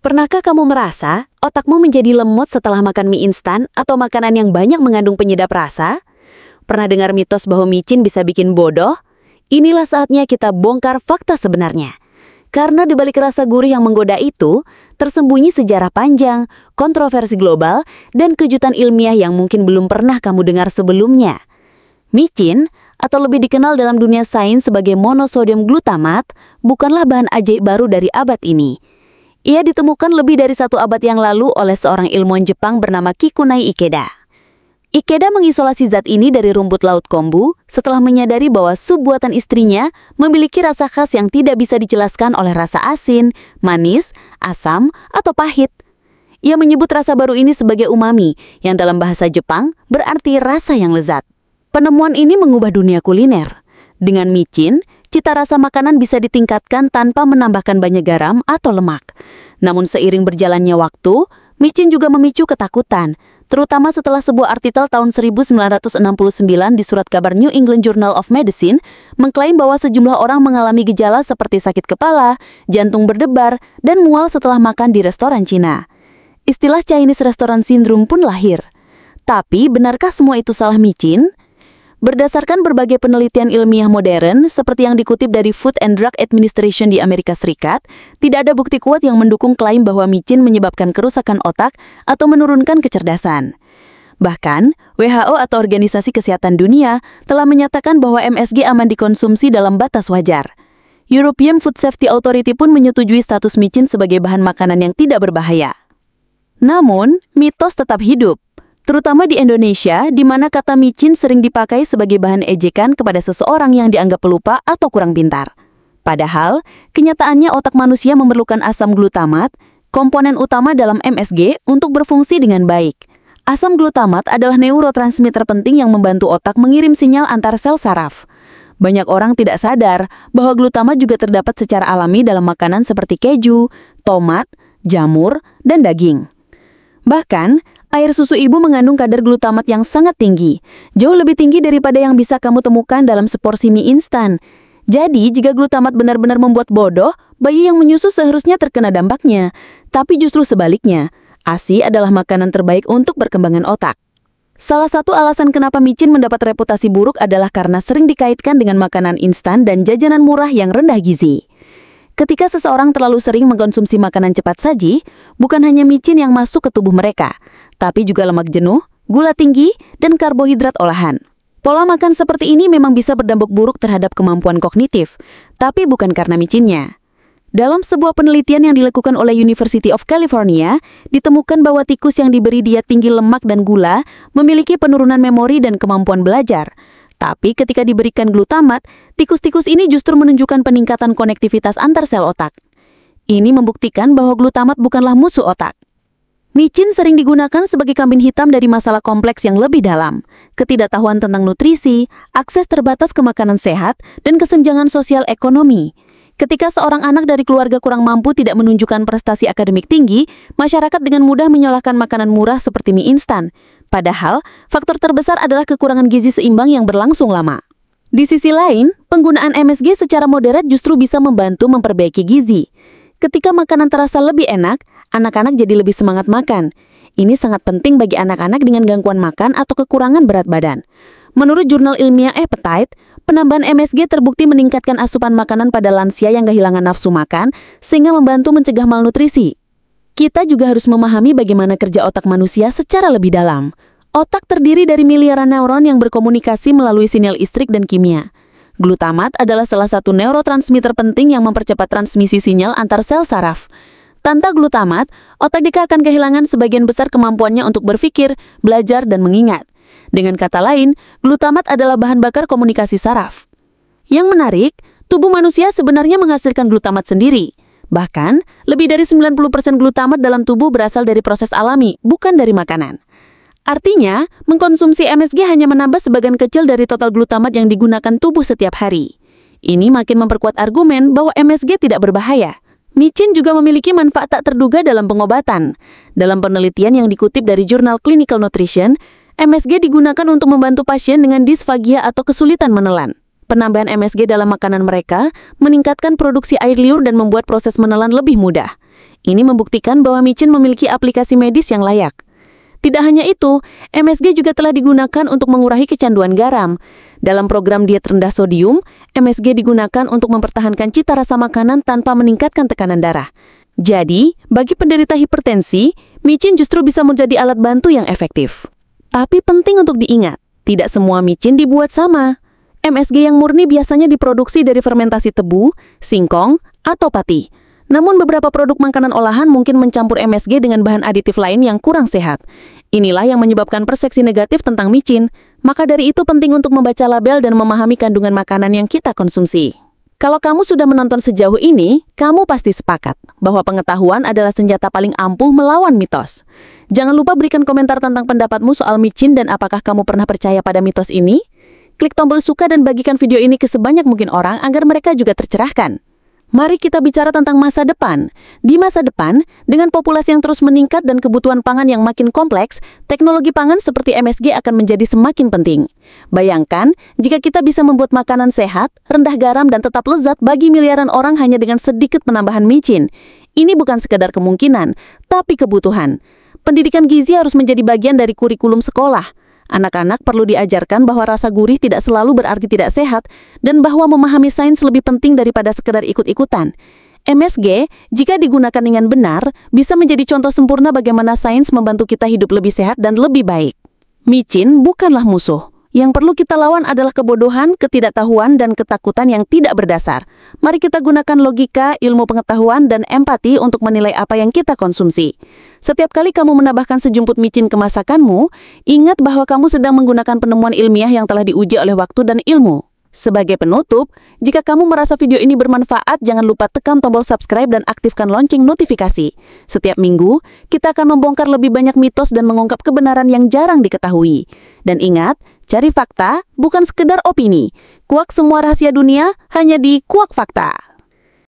Pernahkah kamu merasa otakmu menjadi lemot setelah makan mie instan atau makanan yang banyak mengandung penyedap rasa? Pernah dengar mitos bahwa micin bisa bikin bodoh? Inilah saatnya kita bongkar fakta sebenarnya. Karena di balik rasa gurih yang menggoda itu, tersembunyi sejarah panjang, kontroversi global, dan kejutan ilmiah yang mungkin belum pernah kamu dengar sebelumnya. Micin, atau lebih dikenal dalam dunia sains sebagai monosodium glutamat, bukanlah bahan ajaib baru dari abad ini. Ia ditemukan lebih dari 1 abad yang lalu oleh seorang ilmuwan Jepang bernama Kikunai Ikeda. Ikeda mengisolasi zat ini dari rumput laut kombu setelah menyadari bahwa sub buatan istrinya memiliki rasa khas yang tidak bisa dijelaskan oleh rasa asin, manis, asam, atau pahit. Ia menyebut rasa baru ini sebagai umami, yang dalam bahasa Jepang berarti rasa yang lezat. Penemuan ini mengubah dunia kuliner. Dengan micin, cita rasa makanan bisa ditingkatkan tanpa menambahkan banyak garam atau lemak. Namun seiring berjalannya waktu, micin juga memicu ketakutan, terutama setelah sebuah artikel tahun 1969 di surat kabar New England Journal of Medicine mengklaim bahwa sejumlah orang mengalami gejala seperti sakit kepala, jantung berdebar, dan mual setelah makan di restoran Cina. Istilah Chinese Restaurant Syndrome pun lahir. Tapi benarkah semua itu salah micin? Berdasarkan berbagai penelitian ilmiah modern, seperti yang dikutip dari Food and Drug Administration di Amerika Serikat, tidak ada bukti kuat yang mendukung klaim bahwa micin menyebabkan kerusakan otak atau menurunkan kecerdasan. Bahkan, WHO atau Organisasi Kesehatan Dunia telah menyatakan bahwa MSG aman dikonsumsi dalam batas wajar. European Food Safety Authority pun menyetujui status micin sebagai bahan makanan yang tidak berbahaya. Namun, mitos tetap hidup. Terutama di Indonesia, di mana kata micin sering dipakai sebagai bahan ejekan kepada seseorang yang dianggap pelupa atau kurang pintar. Padahal, kenyataannya otak manusia memerlukan asam glutamat, komponen utama dalam MSG, untuk berfungsi dengan baik. Asam glutamat adalah neurotransmitter penting yang membantu otak mengirim sinyal antar sel saraf. Banyak orang tidak sadar bahwa glutamat juga terdapat secara alami dalam makanan seperti keju, tomat, jamur, dan daging. Bahkan, air susu ibu mengandung kadar glutamat yang sangat tinggi, jauh lebih tinggi daripada yang bisa kamu temukan dalam seporsi mie instan. Jadi, jika glutamat benar-benar membuat bodoh, bayi yang menyusu seharusnya terkena dampaknya. Tapi justru sebaliknya, ASI adalah makanan terbaik untuk perkembangan otak. Salah satu alasan kenapa micin mendapat reputasi buruk adalah karena sering dikaitkan dengan makanan instan dan jajanan murah yang rendah gizi. Ketika seseorang terlalu sering mengkonsumsi makanan cepat saji, bukan hanya micin yang masuk ke tubuh mereka, tapi juga lemak jenuh, gula tinggi, dan karbohidrat olahan. Pola makan seperti ini memang bisa berdampak buruk terhadap kemampuan kognitif, tapi bukan karena micinnya. Dalam sebuah penelitian yang dilakukan oleh University of California, ditemukan bahwa tikus yang diberi diet tinggi lemak dan gula memiliki penurunan memori dan kemampuan belajar. Tapi ketika diberikan glutamat, tikus-tikus ini justru menunjukkan peningkatan konektivitas antar sel otak. Ini membuktikan bahwa glutamat bukanlah musuh otak. Micin sering digunakan sebagai kambing hitam dari masalah kompleks yang lebih dalam, ketidaktahuan tentang nutrisi, akses terbatas ke makanan sehat, dan kesenjangan sosial ekonomi. Ketika seorang anak dari keluarga kurang mampu tidak menunjukkan prestasi akademik tinggi, masyarakat dengan mudah menyalahkan makanan murah seperti mie instan. Padahal, faktor terbesar adalah kekurangan gizi seimbang yang berlangsung lama. Di sisi lain, penggunaan MSG secara moderat justru bisa membantu memperbaiki gizi. Ketika makanan terasa lebih enak, anak-anak jadi lebih semangat makan. Ini sangat penting bagi anak-anak dengan gangguan makan atau kekurangan berat badan. Menurut jurnal ilmiah Appetite, penambahan MSG terbukti meningkatkan asupan makanan pada lansia yang kehilangan nafsu makan, sehingga membantu mencegah malnutrisi. Kita juga harus memahami bagaimana kerja otak manusia secara lebih dalam. Otak terdiri dari miliaran neuron yang berkomunikasi melalui sinyal listrik dan kimia. Glutamat adalah salah satu neurotransmitter penting yang mempercepat transmisi sinyal antar sel saraf. Tanpa glutamat, otak kita akan kehilangan sebagian besar kemampuannya untuk berpikir, belajar, dan mengingat. Dengan kata lain, glutamat adalah bahan bakar komunikasi saraf. Yang menarik, tubuh manusia sebenarnya menghasilkan glutamat sendiri. Bahkan, lebih dari 90% glutamat dalam tubuh berasal dari proses alami, bukan dari makanan. Artinya, mengkonsumsi MSG hanya menambah sebagian kecil dari total glutamat yang digunakan tubuh setiap hari. Ini makin memperkuat argumen bahwa MSG tidak berbahaya. Micin juga memiliki manfaat tak terduga dalam pengobatan. Dalam penelitian yang dikutip dari jurnal Clinical Nutrition, MSG digunakan untuk membantu pasien dengan disfagia atau kesulitan menelan. Penambahan MSG dalam makanan mereka meningkatkan produksi air liur dan membuat proses menelan lebih mudah. Ini membuktikan bahwa micin memiliki aplikasi medis yang layak. Tidak hanya itu, MSG juga telah digunakan untuk mengurangi kecanduan garam. Dalam program diet rendah sodium, MSG digunakan untuk mempertahankan cita rasa makanan tanpa meningkatkan tekanan darah. Jadi, bagi penderita hipertensi, micin justru bisa menjadi alat bantu yang efektif. Tapi penting untuk diingat, tidak semua micin dibuat sama. MSG yang murni biasanya diproduksi dari fermentasi tebu, singkong, atau pati. Namun beberapa produk makanan olahan mungkin mencampur MSG dengan bahan aditif lain yang kurang sehat. Inilah yang menyebabkan persepsi negatif tentang micin. Maka dari itu penting untuk membaca label dan memahami kandungan makanan yang kita konsumsi. Kalau kamu sudah menonton sejauh ini, kamu pasti sepakat bahwa pengetahuan adalah senjata paling ampuh melawan mitos. Jangan lupa berikan komentar tentang pendapatmu soal micin dan apakah kamu pernah percaya pada mitos ini? Klik tombol suka dan bagikan video ini ke sebanyak mungkin orang agar mereka juga tercerahkan. Mari kita bicara tentang masa depan. Di masa depan, dengan populasi yang terus meningkat dan kebutuhan pangan yang makin kompleks, teknologi pangan seperti MSG akan menjadi semakin penting. Bayangkan, jika kita bisa membuat makanan sehat, rendah garam dan tetap lezat bagi miliaran orang hanya dengan sedikit penambahan micin. Ini bukan sekedar kemungkinan, tapi kebutuhan. Pendidikan gizi harus menjadi bagian dari kurikulum sekolah. Anak-anak perlu diajarkan bahwa rasa gurih tidak selalu berarti tidak sehat dan bahwa memahami sains lebih penting daripada sekedar ikut-ikutan. MSG, jika digunakan dengan benar, bisa menjadi contoh sempurna bagaimana sains membantu kita hidup lebih sehat dan lebih baik. Micin bukanlah musuh. Yang perlu kita lawan adalah kebodohan, ketidaktahuan, dan ketakutan yang tidak berdasar. Mari kita gunakan logika, ilmu pengetahuan, dan empati untuk menilai apa yang kita konsumsi. Setiap kali kamu menambahkan sejumput micin ke masakanmu, ingat bahwa kamu sedang menggunakan penemuan ilmiah yang telah diuji oleh waktu dan ilmu. Sebagai penutup, jika kamu merasa video ini bermanfaat, jangan lupa tekan tombol subscribe dan aktifkan lonceng notifikasi. Setiap minggu, kita akan membongkar lebih banyak mitos dan mengungkap kebenaran yang jarang diketahui. Dan ingat, cari fakta bukan sekedar opini. Kuak semua rahasia dunia hanya di Kuak Fakta.